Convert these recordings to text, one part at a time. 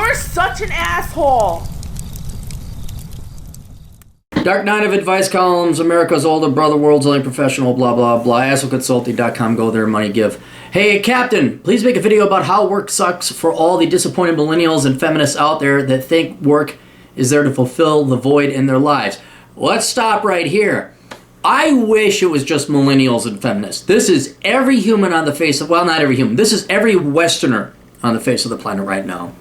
You're such an asshole. Dark Knight of Advice Columns, America's older brother, world's only professional, blah, blah, blah. AssholeConsulting.com, go there, money give. Hey, Captain, please make a video about how work sucks for all the disappointed millennials and feminists out there that think work is there to fulfill the void in their lives. Let's stop right here. I wish it was just millennials and feminists. This is every human on the face of, well, not every human. This is every Westerner on the face of the planet right now.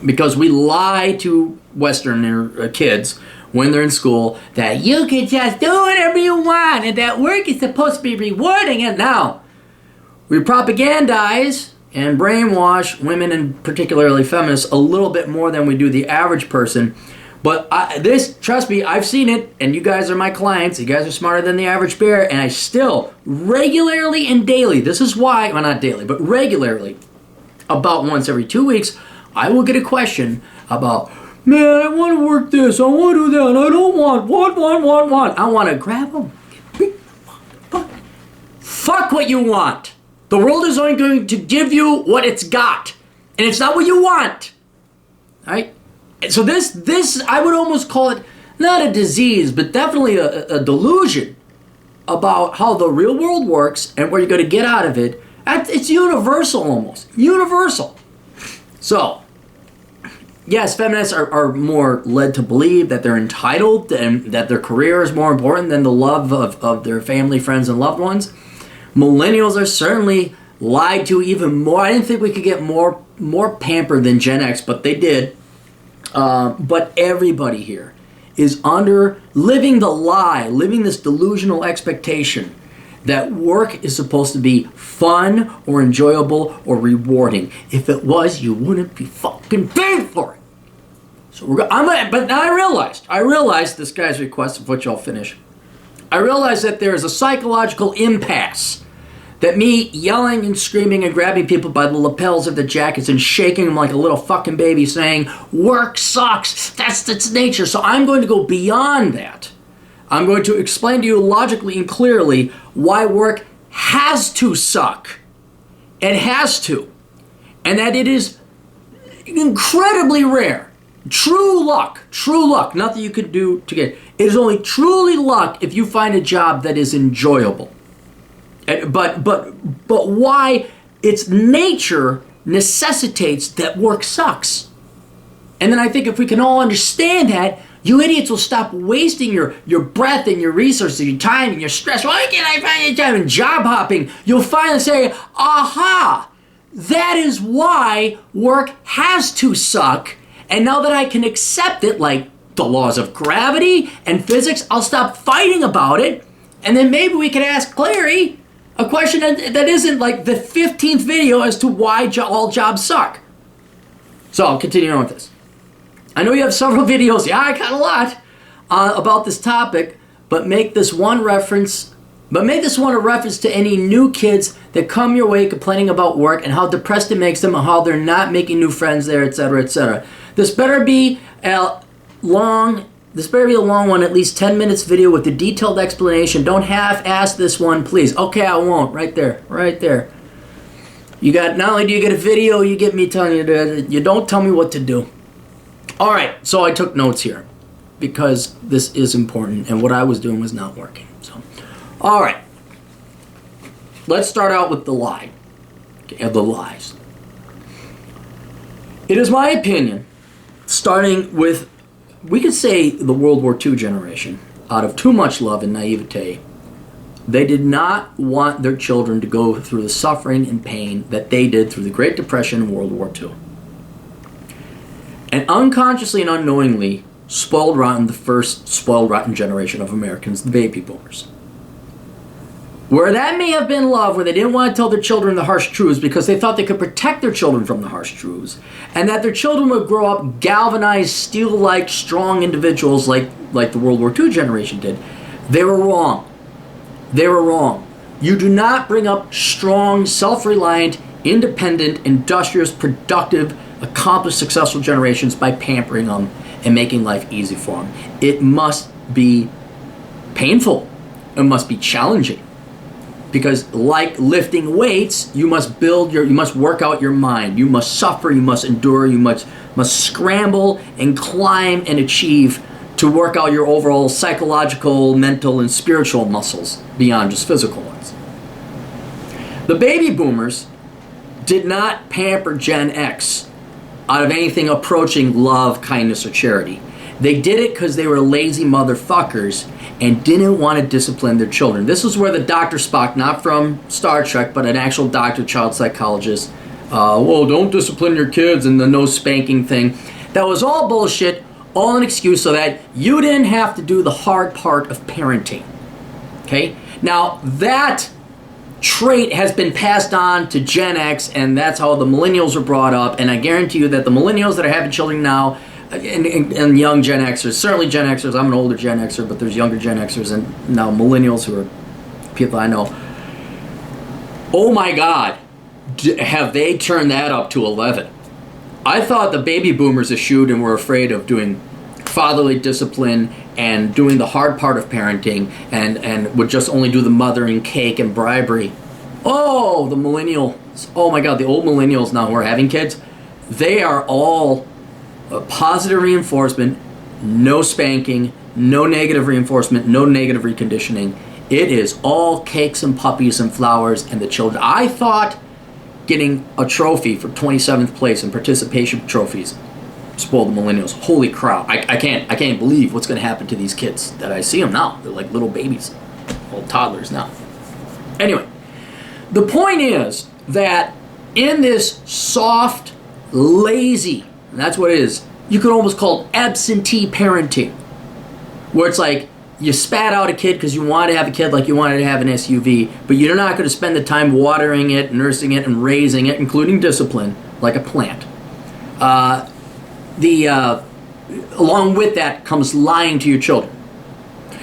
Because we lie to Westerner kids when they're in school that you can just do whatever you want and that work is supposed to be rewarding. And now we propagandize and brainwash women, and particularly feminists, a little bit more than we do the average person. But trust me, I've seen it, and you guys are my clients. You guys are smarter than the average bear, and I still regularly and daily, this is why, well, not daily, but regularly, about once every 2 weeks, I will get a question about, man, I want to work this, I want to do that, I don't want. I want to grab them. Fuck what you want. The world is only going to give you what it's got, and it's not what you want. All right? So this, I would almost call it not a disease, but definitely a delusion about how the real world works and where you're going to get out of it. It's universal almost. Universal. So, yes, feminists are more led to believe that they're entitled and that their career is more important than the love of their family, friends, and loved ones. Millennials are certainly lied to even more. I didn't think we could get more pampered than Gen X, but they did. But everybody here is living the lie, living this delusional expectation that work is supposed to be fun or enjoyable or rewarding. If it was, you wouldn't be fucking paid for it. So but now I realized this guy's request, of which I'll finish. I realized that there is a psychological impasse. That me yelling and screaming and grabbing people by the lapels of their jackets and shaking them like a little fucking baby saying, work sucks, that's its nature. So I'm going to go beyond that. I'm going to explain to you logically and clearly why work has to suck. It has to. And that it is incredibly rare. True luck, nothing you could do to get. It is only truly luck if you find a job that is enjoyable. But why its nature necessitates that work sucks. And then I think if we can all understand that, you idiots will stop wasting your breath and your resources, your time and your stress. Why can't I find a job? And job hopping. You'll finally say, aha, that is why work has to suck. And now that I can accept it, like the laws of gravity and physics, I'll stop fighting about it. And then maybe we can ask Clary a question that isn't like the 15th video as to why all jobs suck. So I'll continue on with this. I know you have several videos, yeah, I got a lot, about this topic, but make this one a reference to any new kids that come your way complaining about work and how depressed it makes them and how they're not making new friends there, etc., etc. This better be a long one, at least 10 minutes video with a detailed explanation. Don't half-ass this one, please. Okay, I won't. Right there. You got, not only do you get a video, you get me telling you that you don't tell me what to do. All right, so I took notes here because this is important and what I was doing was not working. So, all right. Let's start out with the lie. Okay, the lies. It is my opinion, starting with, we could say, the World War II generation, out of too much love and naivete, they did not want their children to go through the suffering and pain that they did through the Great Depression and World War II. And unconsciously and unknowingly spoiled rotten the first spoiled rotten generation of Americans, the baby boomers. Where that may have been love, where they didn't want to tell their children the harsh truths because they thought they could protect their children from the harsh truths, and that their children would grow up galvanized, steel-like, strong individuals like the World War II generation did. They were wrong. They were wrong. You do not bring up strong, self-reliant, independent, industrious, productive, accomplished, successful generations by pampering them and making life easy for them. It must be painful. It must be challenging. Because like lifting weights, you must work out your mind. You must suffer, you must endure, you must scramble and climb and achieve to work out your overall psychological, mental, and spiritual muscles beyond just physical ones. The baby boomers did not pamper Gen X out of anything approaching love, kindness, or charity. They did it because they were lazy motherfuckers and didn't want to discipline their children. This is where the Dr. Spock, not from Star Trek, but an actual doctor, child psychologist, well, don't discipline your kids and the no spanking thing. That was all bullshit, all an excuse so that you didn't have to do the hard part of parenting. Okay? Now, that trait has been passed on to Gen X, and that's how the millennials are brought up, and I guarantee you that the millennials that are having children now and young Gen Xers, certainly Gen Xers, I'm an older Gen Xer, but there's younger Gen Xers and now millennials who are people I know. Oh my God, have they turned that up to 11. I thought the baby boomers eschewed and were afraid of doing fatherly discipline and doing the hard part of parenting and would just only do the mothering, cake, and bribery. Oh, the millennials. Oh my God, the old millennials now who are having kids, they are all positive reinforcement, no spanking, no negative reinforcement, no negative reconditioning. It is all cakes and puppies and flowers and the children. I thought getting a trophy for 27th place in participation trophies spoiled the millennials. Holy crap. I can't believe what's going to happen to these kids that I see them now. They're like little babies, little toddlers now. Anyway, the point is that in this soft, lazy, and that's what it is, you could almost call it absentee parenting, where it's like you spat out a kid because you wanted to have a kid like you wanted to have an SUV, but you're not going to spend the time watering it, nursing it, and raising it, including discipline, like a plant. Along with that comes lying to your children.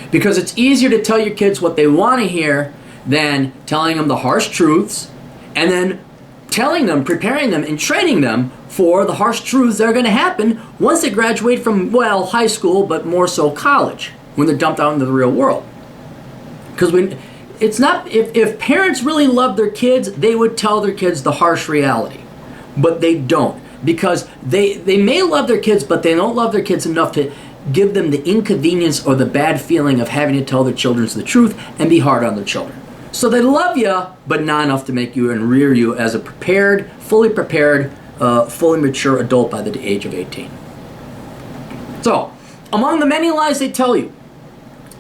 Because it's easier to tell your kids what they want to hear than telling them the harsh truths and then telling them, preparing them, and training them for the harsh truths that are going to happen once they graduate from, well, high school, but more so college, when they're dumped out into the real world. Because it's not, if parents really love their kids, they would tell their kids the harsh reality. But they don't. Because they may love their kids, but they don't love their kids enough to give them the inconvenience or the bad feeling of having to tell their children the truth and be hard on their children. So they love you, but not enough to make you and rear you as a fully prepared, fully mature adult by the age of 18. So, among the many lies they tell you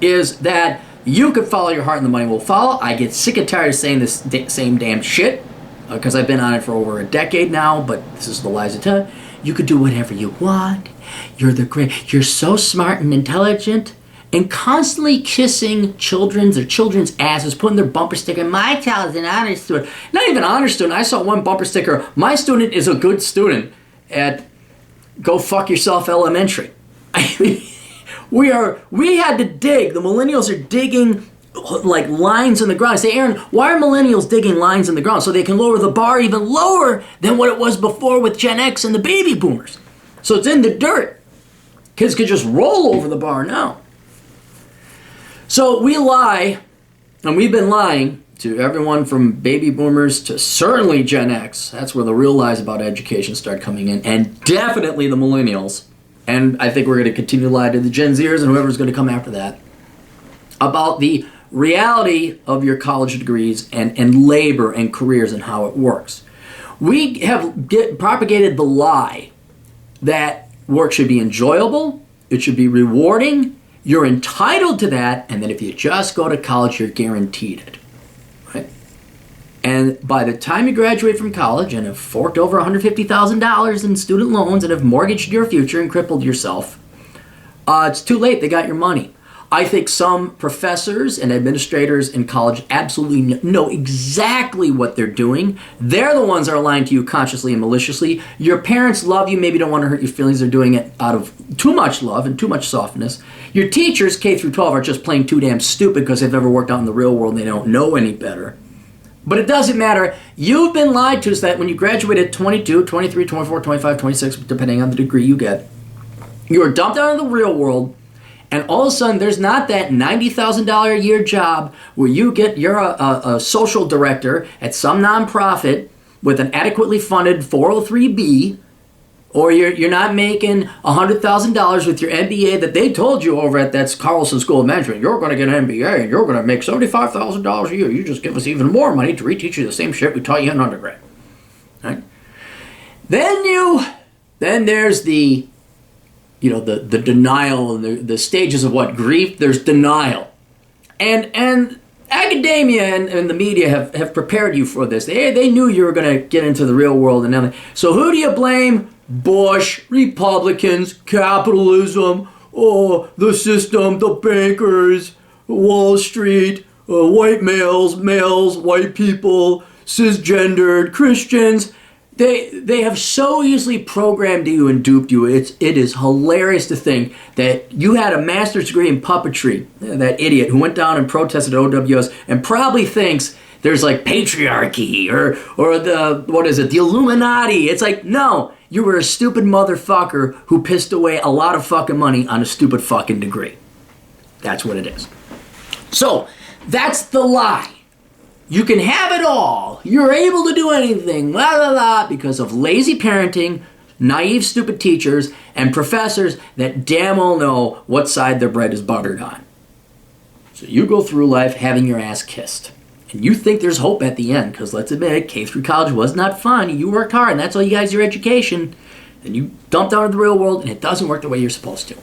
is that you could follow your heart and the money will follow. I get sick and tired of saying this same damn shit because I've been on it for over a decade now, but this is the lies they tell you. You could do whatever you want. You're so smart and intelligent. And constantly kissing children's asses, putting their bumper sticker, my child is an honor student. Not even honor student. I saw one bumper sticker, my student is a good student at Go Fuck Yourself Elementary. I mean, we had to dig. The millennials are digging like lines in the ground. I say, Aaron, why are millennials digging lines in the ground? So they can lower the bar even lower than what it was before with Gen X and the baby boomers. So it's in the dirt. Kids could just roll over the bar now. So we lie, and we've been lying to everyone from baby boomers to certainly Gen X. That's where the real lies about education start coming in, and definitely the millennials. And I think we're going to continue to lie to the Gen Zers and whoever's going to come after that about the reality of your college degrees and labor and careers and how it works. We have propagated the lie that work should be enjoyable, it should be rewarding, you're entitled to that, and then if you just go to college, you're guaranteed it, right? And by the time you graduate from college and have forked over $150,000 in student loans and have mortgaged your future and crippled yourself, it's too late. They got your money. I think some professors and administrators in college absolutely know exactly what they're doing. They're the ones that are lying to you consciously and maliciously. Your parents love you, maybe don't want to hurt your feelings. They're doing it out of too much love and too much softness. Your teachers, K through 12, are just plain too damn stupid because they've never worked out in the real world and they don't know any better. But it doesn't matter. You've been lied to so that when you graduate at 22, 23, 24, 25, 26, depending on the degree you get, you are dumped out of the real world And all of a sudden, there's not that $90,000 a year job where you're a social director at some nonprofit with an adequately funded 403B, or you're not making $100,000 with your MBA that they told you over at that Carlson School of Management. You're going to get an MBA and you're going to make $75,000 a year. You just give us even more money to reteach you the same shit we taught you in undergrad. Right? Then there's the denial and the stages of what? Grief. There's denial. And academia and the media have prepared you for this. They knew you were going to get into the real world and everything. So who do you blame? Bush, Republicans, capitalism, the system, the bankers, Wall Street, white males, white people, cisgendered, Christians. They have so easily programmed you and duped you. It is hilarious to think that you had a master's degree in puppetry, that idiot who went down and protested at OWS and probably thinks there's like patriarchy or the Illuminati. It's like, no, you were a stupid motherfucker who pissed away a lot of fucking money on a stupid fucking degree. That's what it is. So, that's the lie. You can have it all. You're able to do anything, la la la, because of lazy parenting, naive, stupid teachers, and professors that damn well know what side their bread is buttered on. So you go through life having your ass kissed. And you think there's hope at the end, because let's admit it, K through college was not fun. You worked hard, and that's all you guys, your education. Then you dumped out of the real world, and it doesn't work the way you're supposed to.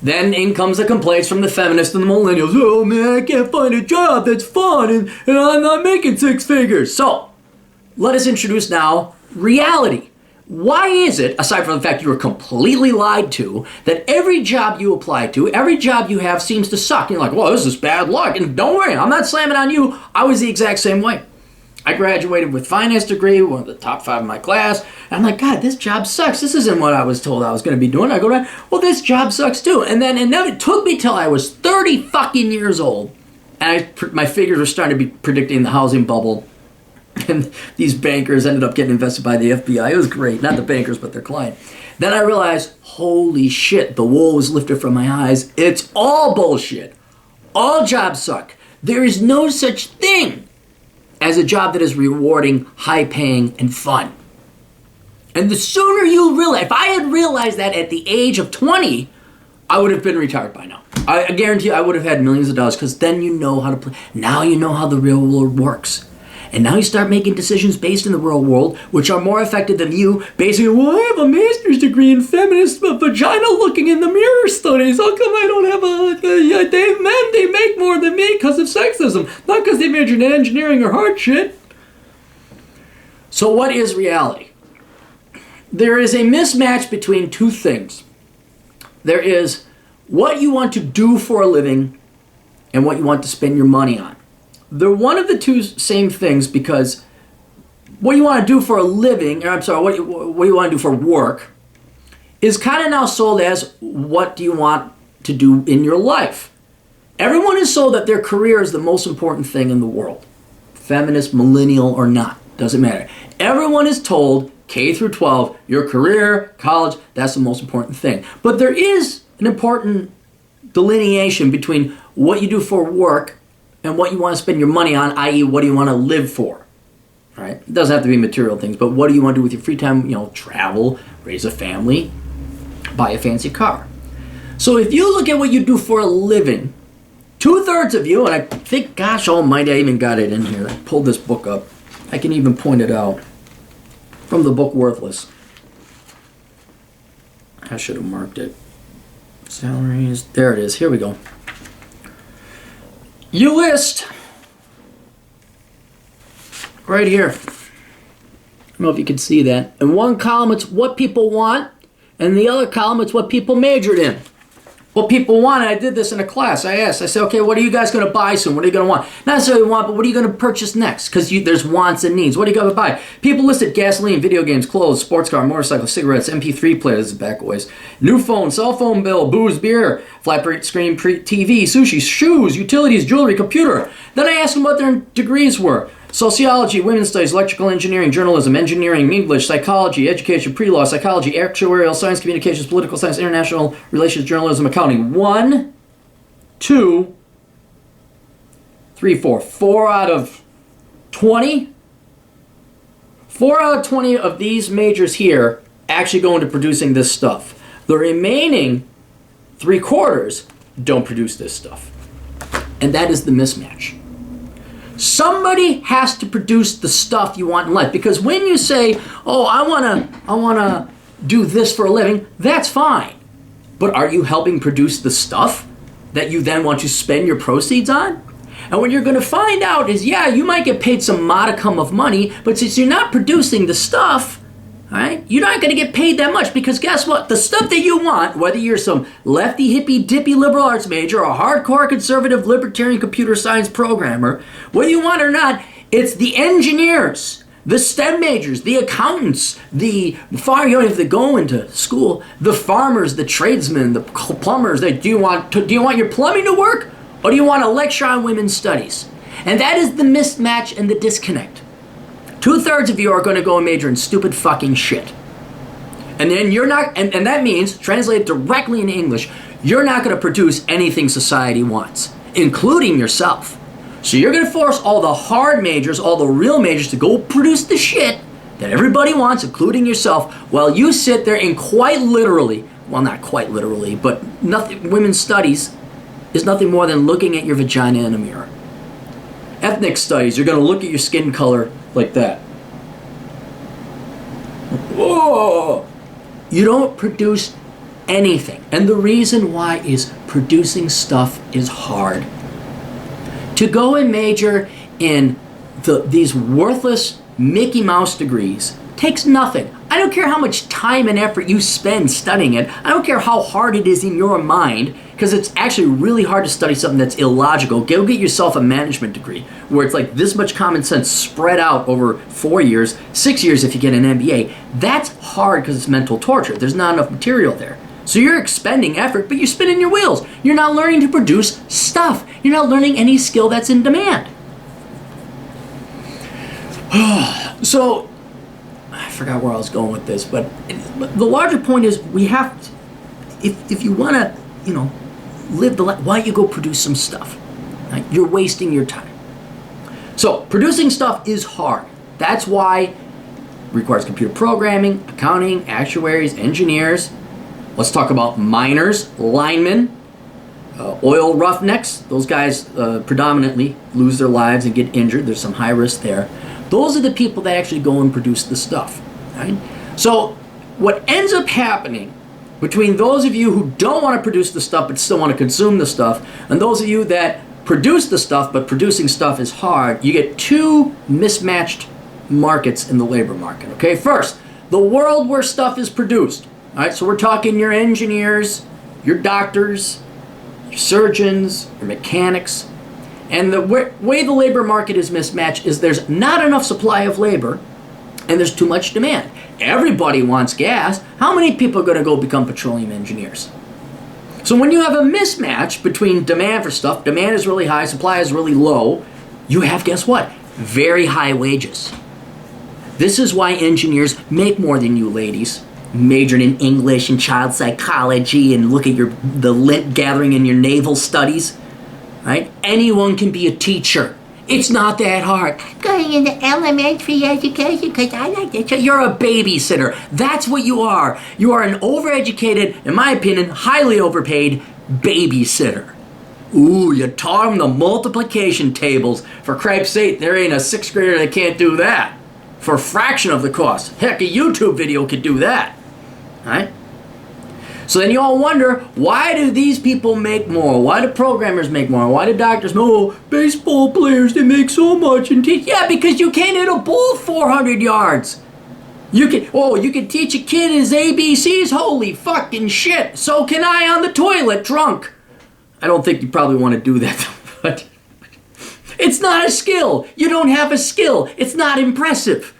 Then in comes the complaints from the feminists and the millennials. Oh man, I can't find a job that's fun, and I'm not making six figures. So, let us introduce now reality. Why is it, aside from the fact you were completely lied to, that every job you apply to, every job you have seems to suck? And you're like, well, this is bad luck. And don't worry, I'm not slamming on you. I was the exact same way. I graduated with finance degree, one of the top 5 in my class. And I'm like, God, this job sucks. This isn't what I was told I was going to be doing. I go down, well, this job sucks too. And then it took me till I was 30 fucking years old. And my figures were starting to be predicting the housing bubble. And these bankers ended up getting invested by the FBI. It was great. Not the bankers, but their client. Then I realized, holy shit, the wool was lifted from my eyes. It's all bullshit. All jobs suck. There is no such thing as a job that is rewarding, high-paying, and fun. And the sooner you realize, if I had realized that at the age of 20, I would have been retired by now. I guarantee you I would have had millions of dollars, because then you know how to play. Now you know how the real world works. And now you start making decisions based in the real world, which are more effective than you basically, well, I have a master's degree in feminist vagina looking in the mirror studies. How come I don't have they make more than me because of sexism, not because they majored in engineering or hard shit. So what is reality? There is a mismatch between two things. There is what you want to do for a living and what you want to spend your money on. They're one of the two same things, because what you want to do for a living, what you want to do for work, is kind of now sold as what do you want to do in your life. Everyone is sold that their career is the most important thing in the world. Feminist, millennial, or not, doesn't matter. Everyone is told, K through 12, your career, college, that's the most important thing. But there is an important delineation between what you do for work and what you want to spend your money on, i.e. what do you want to live for, right? It doesn't have to be material things, but what do you want to do with your free time? Travel, raise a family, buy a fancy car. So if you look at what you do for a living, 2/3 of you, and I think, gosh almighty, I even got it in here. I pulled this book up. I can even point it out from the book Worthless. I should have marked it. Salaries, there it is. Here we go. You list right here. I don't know if you can see that. In one column, it's what people want, and the other column, it's what people majored in. What people want, and I did this in a class. I said, okay, what are you guys going to buy soon? What are you going to want? Not necessarily want, but what are you going to purchase next? Because there's wants and needs. What are you going to buy? People listed gasoline, video games, clothes, sports car, motorcycle, cigarettes, MP3 players, back voice, new phone, cell phone bill, booze, beer, flat screen, TV, sushi, shoes, utilities, jewelry, computer. Then I asked them what their degrees were. Sociology, women's studies, electrical engineering, journalism, engineering, English, psychology, education, pre-law, psychology, actuarial, science, communications, political science, international relations, journalism, accounting. 1, 2, 3, 4. 4 out of 20. 4 out of 20 of these majors here actually go into producing this stuff. The remaining 3/4 don't produce this stuff. And that is the mismatch. Somebody has to produce the stuff you want in life. Because when you say, oh, I wanna do this for a living, that's fine. But are you helping produce the stuff that you then want to spend your proceeds on? And what you're going to find out is, yeah, you might get paid some modicum of money, but since you're not producing the stuff, right, you're not going to get paid that much, because guess what? The stuff that you want, whether you're some lefty, hippie, dippy liberal arts major or a hardcore conservative libertarian computer science programmer, whether you want it or not, it's the engineers, the STEM majors, the accountants, you don't have to go into school, the farmers, the tradesmen, the plumbers. Do you want your plumbing to work? Or do you want to lecture on women's studies? And that is the mismatch and the disconnect. 2/3 of you are going to go and major in stupid fucking shit. And then you're not, and that means, translated directly into English, you're not going to produce anything society wants, including yourself. So you're going to force all the hard majors, all the real majors, to go produce the shit that everybody wants, including yourself, while you sit there and quite literally, well, not quite literally, but women's studies is nothing more than looking at your vagina in a mirror. Ethnic studies, you're going to look at your skin color like that. Whoa! You don't produce anything. And the reason why is producing stuff is hard. To go and major in these worthless Mickey Mouse degrees takes nothing. I don't care how much time and effort you spend studying it. I don't care how hard it is in your mind, because it's actually really hard to study something that's illogical. Go get yourself a management degree where it's like this much common sense spread out over 4 years, 6 years if you get an MBA. That's hard because it's mental torture. There's not enough material there. So you're expending effort, but you're spinning your wheels. You're not learning to produce stuff. You're not learning any skill that's in demand. So, I forgot where I was going with this, but the larger point is we have to, if you want to, live the life, why don't you go produce some stuff? Right? You're wasting your time. So producing stuff is hard. That's why it requires computer programming, accounting, actuaries, engineers. Let's talk about miners, linemen, oil roughnecks. Those guys predominantly lose their lives and get injured. There's some high risk there. Those are the people that actually go and produce the stuff. Right? So what ends up happening between those of you who don't want to produce the stuff but still want to consume the stuff, and those of you that produce the stuff but producing stuff is hard, you get two mismatched markets in the labor market. Okay, first, the world where stuff is produced. All right, so we're talking your engineers, your doctors, your surgeons, your mechanics. And the way the labor market is mismatched is there's not enough supply of labor and there's too much demand. Everybody wants gas. How many people are going to go become petroleum engineers? So when you have a mismatch between demand for stuff, demand is really high, supply is really low, you have, guess what? Very high wages. This is why engineers make more than you ladies. Majored in English and child psychology and look at the lint gathering in your naval studies. Right? Anyone can be a teacher. It's not that hard. Going into elementary education because I like it. You're a babysitter. That's what you are. You are an overeducated, in my opinion, highly overpaid babysitter. Ooh, you taught them the multiplication tables. For cripe's sake, there ain't a 6th grader that can't do that. For a fraction of the cost. Heck, a YouTube video could do that. Right? So then you all wonder, why do these people make more? Why do programmers make more? Why do doctors make more? Baseball players, they make so much and teach. Yeah, because you can't hit a ball 400 yards. You can teach a kid his ABCs? Holy fucking shit. So can I on the toilet, drunk. I don't think you probably want to do that, but it's not a skill. You don't have a skill. It's not impressive.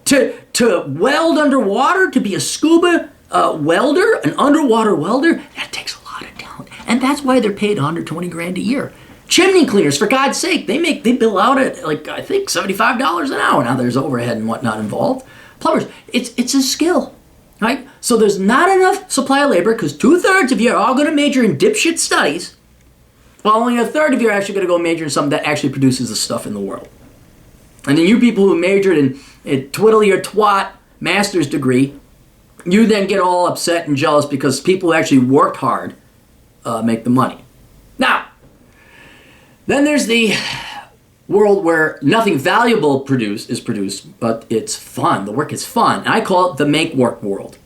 To weld underwater, to be a scuba welder, an underwater welder, that takes a lot of talent. And that's why they're paid $120,000 a year. Chimney cleaners, for God's sake, they bill out at like, I think, $75 an hour. Now there's overhead and whatnot involved. Plumbers, it's a skill, right? So there's not enough supply of labor because 2/3 of you are all going to major in dipshit studies, while only 1/3 of you are actually going to go major in something that actually produces the stuff in the world. And then you people who majored in twiddle your twat master's degree, you then get all upset and jealous because people who actually worked hard make the money. Now, then there's the world where nothing valuable is produced, but it's fun. The work is fun. And I call it the make-work world.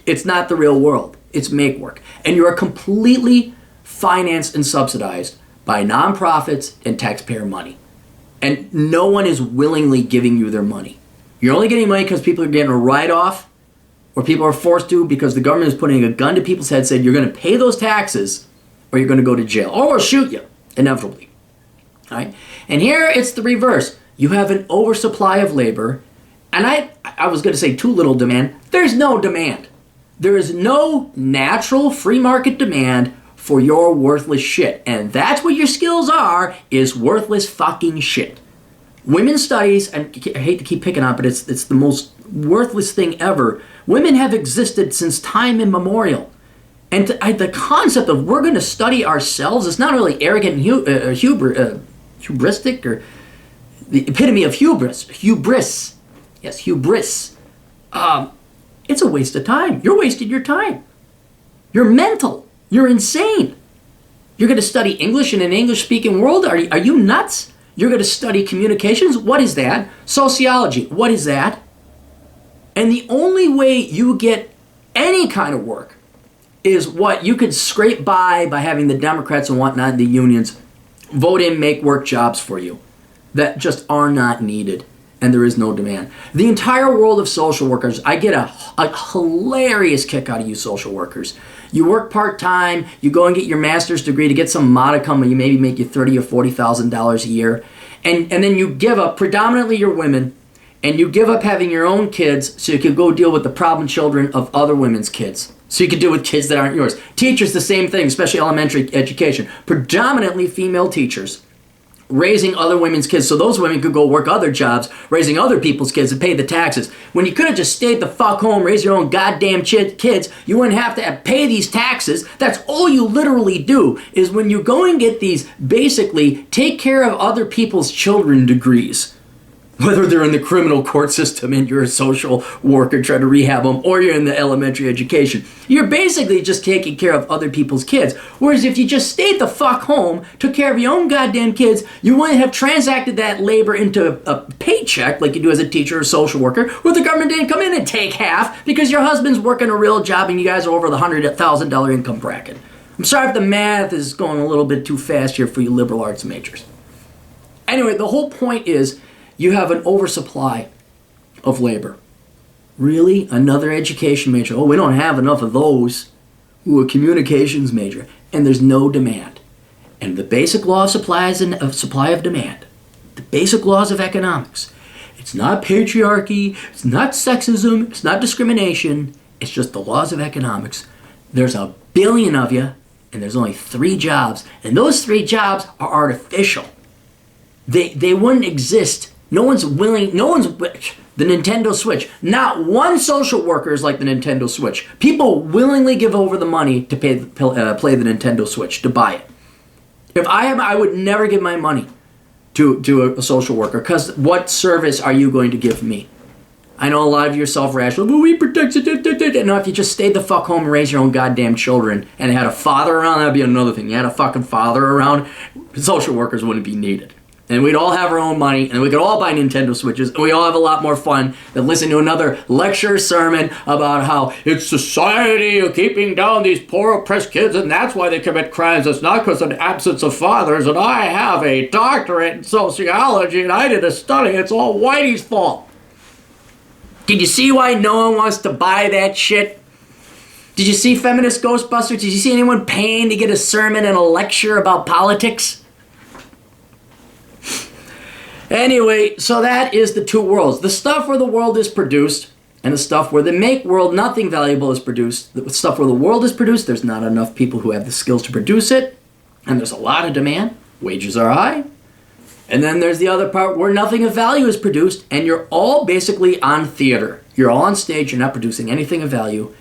It's not the real world. It's make-work. And you are completely financed and subsidized by nonprofits and taxpayer money. And no one is willingly giving you their money. You're only getting money because people are getting a write-off, or people are forced to because the government is putting a gun to people's heads saying you're going to pay those taxes or you're going to go to jail. Or we'll shoot you, inevitably. All right? And here it's the reverse. You have an oversupply of labor, and I was going to say too little demand. There's no demand. There is no natural free market demand for your worthless shit. And that's what your skills are, is worthless fucking shit. Women's studies, and I hate to keep picking on it, but it's the most worthless thing ever. Women have existed since time immemorial. And the concept of we're going to study ourselves is not really arrogant and hubristic, or the epitome of hubris. Yes, hubris. It's a waste of time. You're wasting your time. You're mental. You're insane. You're going to study English in an English-speaking world? Are you nuts? You're going to study communications? What is that? Sociology? What is that? And the only way you get any kind of work is what you could scrape by having the Democrats and whatnot, the unions, vote in, make work jobs for you that just are not needed, and there is no demand. The entire world of social workers, I get a hilarious kick out of you social workers. You work part-time, you go and get your master's degree to get some modicum, and you maybe make you $30,000 or $40,000 a year, and then you give up, predominantly your women, and you give up having your own kids so you can go deal with the problem children of other women's kids. So you can deal with kids that aren't yours. Teachers, the same thing, especially elementary education. Predominantly female teachers raising other women's kids so those women could go work other jobs, raising other people's kids and pay the taxes. When you could have just stayed the fuck home, raised your own goddamn kids, you wouldn't have to pay these taxes. That's all you literally do, is when you go and get these basically take care of other people's children degrees. Whether they're in the criminal court system and you're a social worker trying to rehab them, or you're in the elementary education. You're basically just taking care of other people's kids. Whereas if you just stayed the fuck home, took care of your own goddamn kids, you wouldn't have transacted that labor into a paycheck like you do as a teacher or social worker, where the government didn't come in and take half because your husband's working a real job and you guys are over the $100,000 income bracket. I'm sorry if the math is going a little bit too fast here for you liberal arts majors. Anyway, the whole point is, you have an oversupply of labor. Really? Another education major? Oh, we don't have enough of those. Ooh, a communications major. And there's no demand. And the basic law of supply of demand, the basic laws of economics, it's not patriarchy, it's not sexism, it's not discrimination, it's just the laws of economics. There's 1 billion of you, and there's only 3 jobs. And those 3 jobs are artificial. They wouldn't exist. The Nintendo Switch. Not one social worker is like the Nintendo Switch. People willingly give over the money to play the Nintendo Switch, to buy it. If I would never give my money to a social worker, because what service are you going to give me? I know a lot of you are self-rational, but we protect it. No, if you just stayed the fuck home and raised your own goddamn children and had a father around, that'd be another thing. You had a fucking father around, social workers wouldn't be needed. And we'd all have our own money, and we could all buy Nintendo Switches, and we all have a lot more fun than listen to another lecture sermon about how it's society keeping down these poor oppressed kids, and that's why they commit crimes. It's not because of the absence of fathers, and I have a doctorate in sociology, and I did a study. It's all Whitey's fault. Did you see why no one wants to buy that shit? Did you see Feminist Ghostbusters? Did you see anyone paying to get a sermon and a lecture about politics? Anyway, so that is the 2 worlds. The stuff where the world is produced, and the stuff where the make world, nothing valuable is produced. The stuff where the world is produced, there's not enough people who have the skills to produce it, and there's a lot of demand. wages are high. And then there's the other part where nothing of value is produced, and you're all basically on theater. You're all on stage, you're not producing anything of value,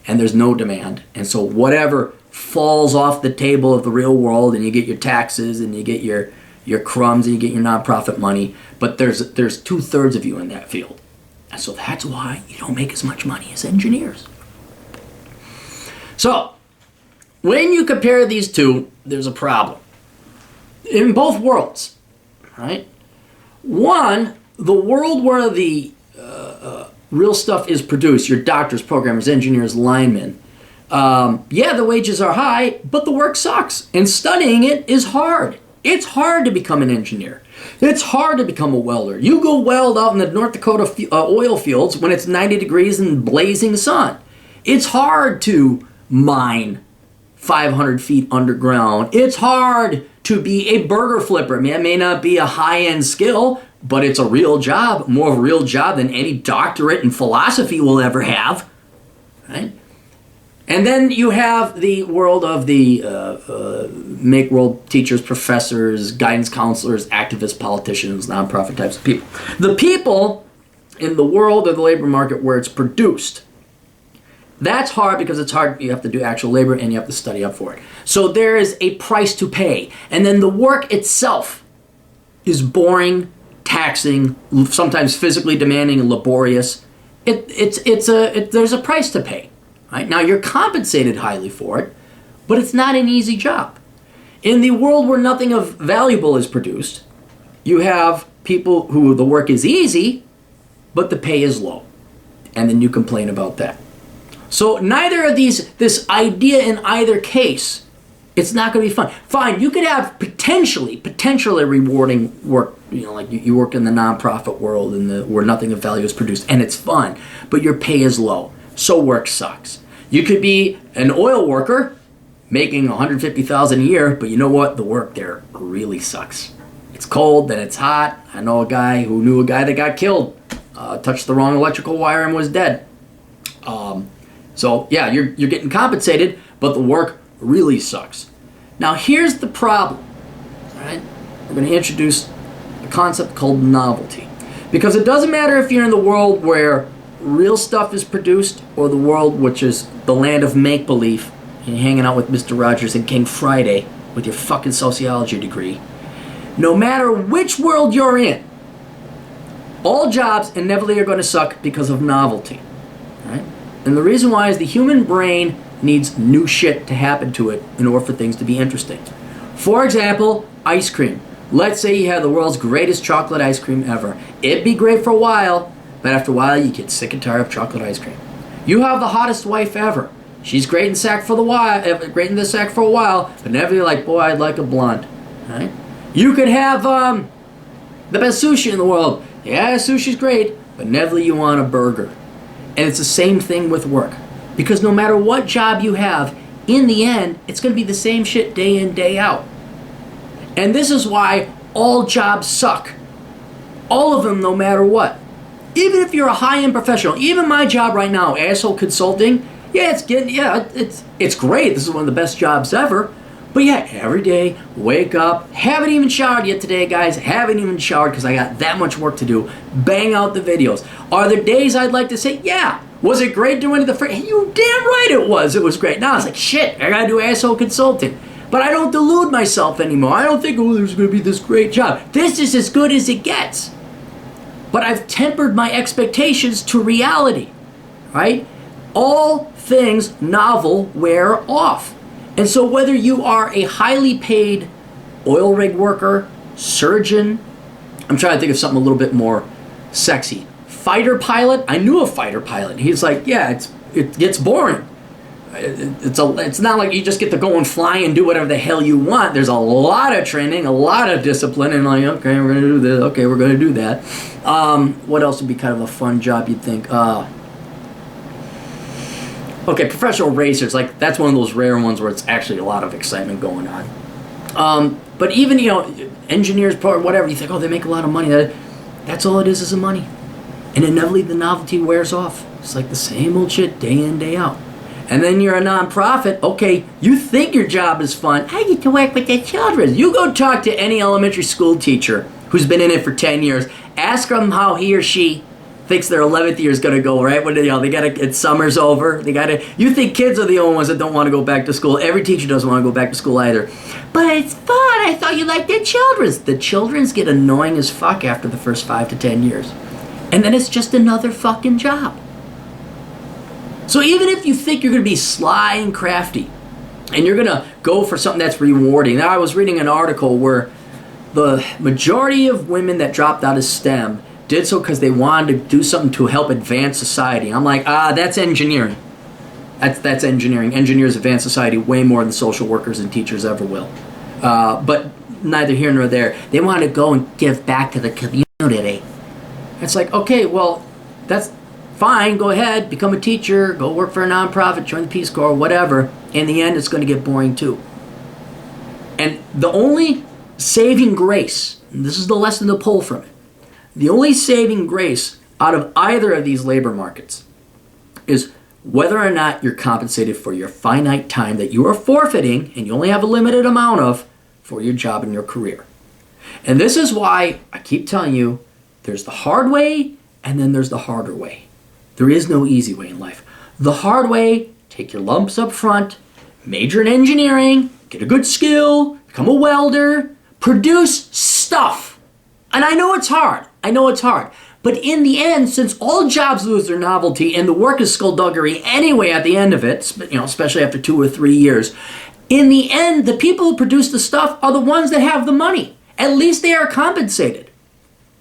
and there's no demand. And so whatever falls off the table of the real world, and you get your taxes, and you get your crumbs, and you get your nonprofit money, but there's 2/3 of you in that field. And so that's why you don't make as much money as engineers. So, when you compare these two, there's a problem. In both worlds, right? One, the world where the real stuff is produced, your doctors, programmers, engineers, linemen, the wages are high, but the work sucks. And studying it is hard. It's hard to become an engineer. It's hard to become a welder. You go weld out in the North Dakota oil fields when it's 90 degrees and blazing sun. It's hard to mine 500 feet underground. It's hard to be a burger flipper. I mean, it may not be a high-end skill, but it's a real job, more of a real job than any doctorate in philosophy will ever have, right? And then you have the world of the make world teachers, professors, guidance counselors, activists, politicians, nonprofit types of people. The people in the world of the labor market where it's produced, that's hard because it's hard. You have to do actual labor and you have to study up for it. So there is a price to pay. And then the work itself is boring, taxing, sometimes physically demanding and laborious. There's a price to pay. Right? Now you're compensated highly for it, but it's not an easy job. In the world where nothing of valuable is produced, you have people who the work is easy, but the pay is low. And then you complain about that. So neither of these, this idea in either case, it's not going to be fun. Fine, you could have potentially rewarding work, like you work in the nonprofit world and where nothing of value is produced, and it's fun, but your pay is low. So work sucks. You could be an oil worker making $150,000 a year, but you know what? The work there really sucks. It's cold, then it's hot. I know a guy who knew a guy that got killed, touched the wrong electrical wire and was dead. So yeah, you're getting compensated, but the work really sucks. Now here's the problem. All right, we're going to introduce a concept called novelty, because it doesn't matter if you're in the world where real stuff is produced or the world which is the land of make-believe and you're hanging out with Mr. Rogers and King Friday with your fucking sociology degree. No matter which world you're in, all jobs inevitably are going to suck because of novelty. Right? And the reason why is the human brain needs new shit to happen to it in order for things to be interesting. For example, ice cream. Let's say you have the world's greatest chocolate ice cream ever. It'd be great for a while, but after a while, you get sick and tired of chocolate ice cream. You have the hottest wife ever. She's great in the sack for a while, but never you're like, boy, I'd like a blonde. Right? You could have the best sushi in the world. Yeah, sushi's great, but never you want a burger. And it's the same thing with work, because no matter what job you have, in the end, it's going to be the same shit day in, day out. And this is why all jobs suck. All of them, no matter what. Even if you're a high-end professional, even my job right now, asshole consulting, it's great. This is one of the best jobs ever. But yeah, every day, wake up, haven't even showered yet today, guys. Haven't even showered because I got that much work to do. Bang out the videos. Are there days I'd like to say, yeah, was it great doing the You damn right it was. It was great. Now it's like, shit, I got to do asshole consulting. But I don't delude myself anymore. I don't think, there's going to be this great job. This is as good as it gets. But I've tempered my expectations to reality, right? All things novel wear off. And so whether you are a highly paid oil rig worker, surgeon, I'm trying to think of something a little bit more sexy. Fighter pilot, I knew a fighter pilot. He's like, yeah, it gets boring. It's not like you just get to go and fly and do whatever the hell you want. There's a lot of training, a lot of discipline, and like, okay, we're going to do this, okay, we're going to do that. What else would be kind of a fun job, you'd think? Okay, professional racers, like that's one of those rare ones where it's actually a lot of excitement going on. But even, engineers, whatever, you think, they make a lot of money. That's all it is the money. And inevitably the novelty wears off. It's like the same old shit day in, day out. And then you're a nonprofit. Okay, you think your job is fun. I get to work with the children. You go talk to any elementary school teacher who's been in it for 10 years. Ask them how he or she thinks their 11th year is going to go, right? When they gotta, it's summer's over. You think kids are the only ones that don't want to go back to school. Every teacher doesn't want to go back to school either. But it's fun. I thought you liked the children's. The children's get annoying as fuck after the first 5 to 10 years. And then it's just another fucking job. So even if you think you're going to be sly and crafty, and you're going to go for something that's rewarding. Now, I was reading an article where the majority of women that dropped out of STEM did so because they wanted to do something to help advance society. I'm like, that's engineering. That's engineering. Engineers advance society way more than social workers and teachers ever will. But neither here nor there. They want to go and give back to the community. It's like, okay, well, that's fine. Go ahead, become a teacher, go work for a nonprofit, join the Peace Corps, whatever. In the end, it's going to get boring too. And the only saving grace, and this is the lesson to pull from it, the only saving grace out of either of these labor markets is whether or not you're compensated for your finite time that you are forfeiting, and you only have a limited amount of, for your job and your career. And this is why I keep telling you, there's the hard way, and then there's the harder way. There is no easy way in life. The hard way, take your lumps up front, major in engineering, get a good skill, become a welder, produce stuff. And I know it's hard. But in the end, since all jobs lose their novelty and the work is skullduggery anyway at the end of it, especially after 2 or 3 years, in the end, the people who produce the stuff are the ones that have the money. At least they are compensated.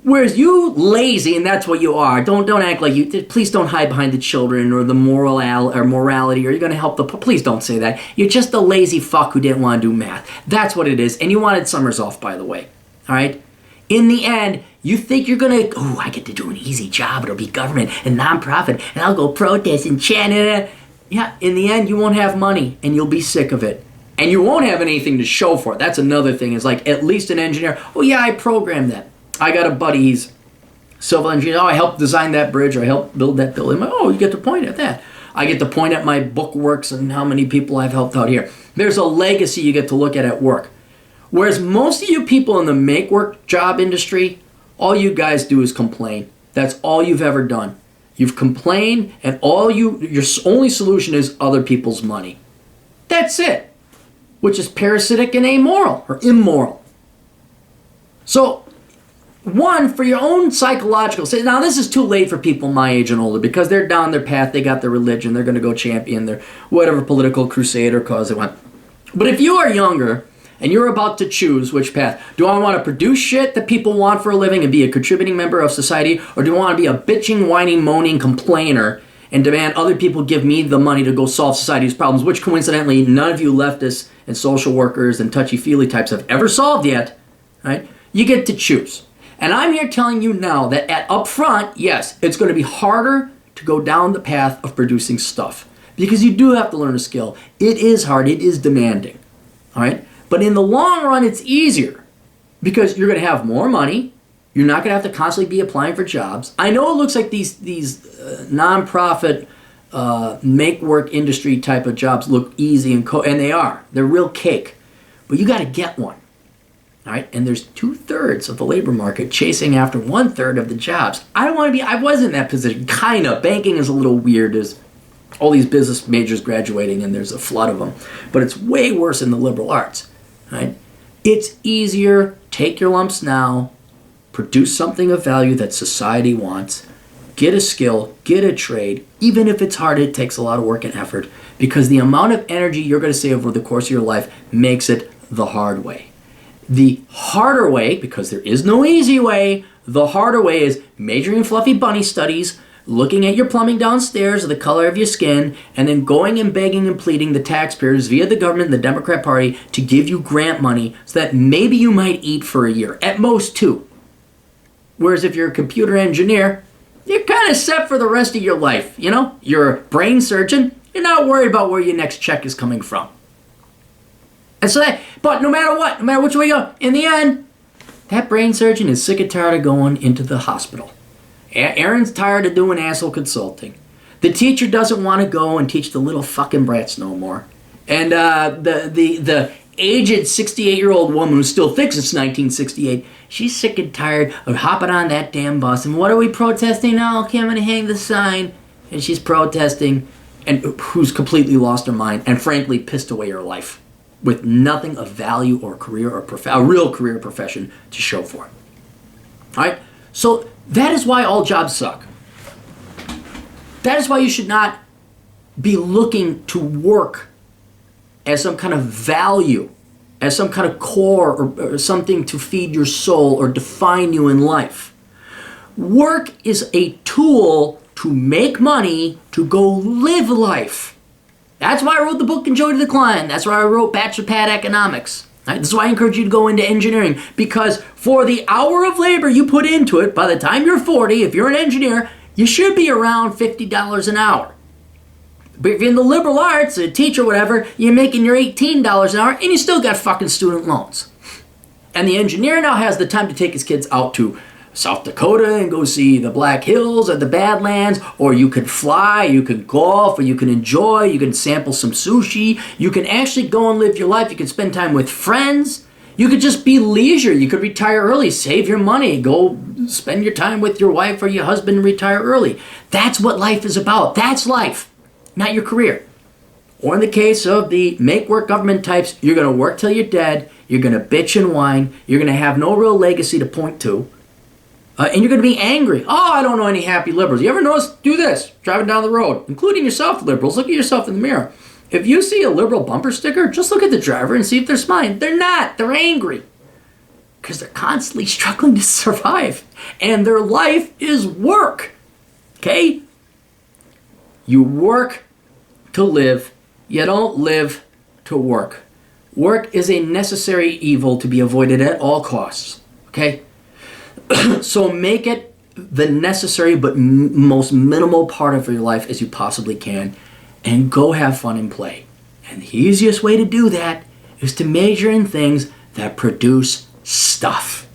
Whereas you lazy, and that's what you are. Don't act like you. Please don't hide behind the children or the morality, or you're going to help the. Please don't say that. You're just a lazy fuck who didn't want to do math. That's what it is. And you wanted summers off, by the way. All right. In the end, you think you're going to. I get to do an easy job. It'll be government and nonprofit, and I'll go protest and chant. Yeah. In the end, you won't have money, and you'll be sick of it, and you won't have anything to show for it. That's another thing. Is like at least an engineer. Oh yeah, I programmed that. I got a buddy, he's civil engineer. I helped design that bridge, or I helped build that building. You get to point at that. I get to point at my book works and how many people I've helped out here. There's a legacy you get to look at work. Whereas most of you people in the make work job industry, all you guys do is complain. That's all you've ever done. You've complained, and your only solution is other people's money. That's it. Which is parasitic and amoral, or immoral. So, one, for your own psychological sake. Now, this is too late for people my age and older because they're down their path. They got their religion. They're going to go champion their whatever political crusade or cause they want. But if you are younger and you're about to choose which path, do I want to produce shit that people want for a living and be a contributing member of society, or do I want to be a bitching, whining, moaning complainer and demand other people give me the money to go solve society's problems, which coincidentally none of you leftists and social workers and touchy-feely types have ever solved yet, right? You get to choose. And I'm here telling you now that up front, yes, it's going to be harder to go down the path of producing stuff because you do have to learn a skill. It is hard. It is demanding. All right? But in the long run, it's easier because you're going to have more money. You're not going to have to constantly be applying for jobs. I know it looks like these nonprofit make work industry type of jobs look easy and they are. They're real cake. But you got to get one. All right, and there's 2/3 of the labor market chasing after 1/3 of the jobs. I was in that position, kind of. Banking is a little weird. There's all these business majors graduating and there's a flood of them. But it's way worse in the liberal arts, right? It's easier, take your lumps now, produce something of value that society wants, get a skill, get a trade. Even if it's hard, it takes a lot of work and effort because the amount of energy you're going to save over the course of your life makes it the hard way. The harder way, because there is no easy way, the harder way is majoring in fluffy bunny studies, looking at your plumbing downstairs or the color of your skin, and then going and begging and pleading the taxpayers via the government and the Democrat Party to give you grant money so that maybe you might eat for a year, at most 2. Whereas if you're a computer engineer, you're kind of set for the rest of your life. You're a brain surgeon, you're not worried about where your next check is coming from. And so but no matter what, no matter which way you go, in the end, that brain surgeon is sick and tired of going into the hospital. Aaron's tired of doing asshole consulting. The teacher doesn't want to go and teach the little fucking brats no more. And the aged 68-year-old woman who still thinks it's 1968, she's sick and tired of hopping on that damn bus. And what are we protesting now? Okay, I'm going to hang the sign. And she's protesting, and who's completely lost her mind and frankly pissed away her life with nothing of value or career or a real career or profession to show for it. All right? So that is why all jobs suck. That is why you should not be looking to work as some kind of value, as some kind of core or something to feed your soul or define you in life. Work is a tool to make money to go live life. That's why I wrote the book Enjoy to Decline. That's why I wrote Bachelor Pad Economics. Right? This is why I encourage you to go into engineering, because for the hour of labor you put into it, by the time you're 40, if you're an engineer, you should be around $50 an hour. But if you're in the liberal arts, a teacher, whatever, you're making your $18 an hour, and you still got fucking student loans. And the engineer now has the time to take his kids out to South Dakota and go see the Black Hills or the Badlands, or you can fly, you can golf, or you can enjoy, you can sample some sushi, you can actually go and live your life, you can spend time with friends, you could just be leisure, you could retire early, save your money, go spend your time with your wife or your husband and retire early. That's what life is about. That's life, not your career. Or in the case of the make-work government types, you're going to work till you're dead, you're going to bitch and whine, you're going to have no real legacy to point to, and you're going to be angry. Oh, I don't know any happy liberals. You ever notice? Do this, driving down the road, including yourself, liberals. Look at yourself in the mirror. If you see a liberal bumper sticker, just look at the driver and see if they're smiling. They're not. They're angry. Because they're constantly struggling to survive. And their life is work. Okay? You work to live. You don't live to work. Work is a necessary evil to be avoided at all costs. Okay? So make it the necessary but most minimal part of your life as you possibly can, and go have fun and play. And the easiest way to do that is to major in things that produce stuff.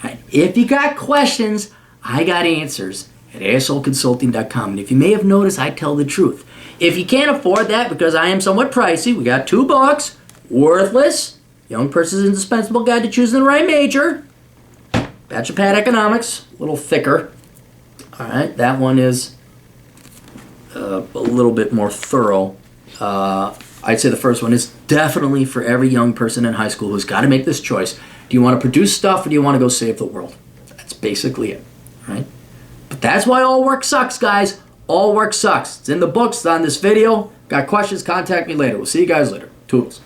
Right? If you got questions, I got answers at asolconsulting.com. And if you may have noticed, I tell the truth. If you can't afford that because I am somewhat pricey, we got 2 books, Worthless, Young Person's Indispensable Guide to Choosing the Right Major, Bachelor Pad Economics, a little thicker. All right, that one is a little bit more thorough. I'd say the first one is definitely for every young person in high school who's got to make this choice. Do you want to produce stuff or do you want to go save the world? That's basically it, right? But that's why all work sucks, guys. All work sucks. It's in the books, it's on this video. Got questions, contact me later. We'll see you guys later. Toodles.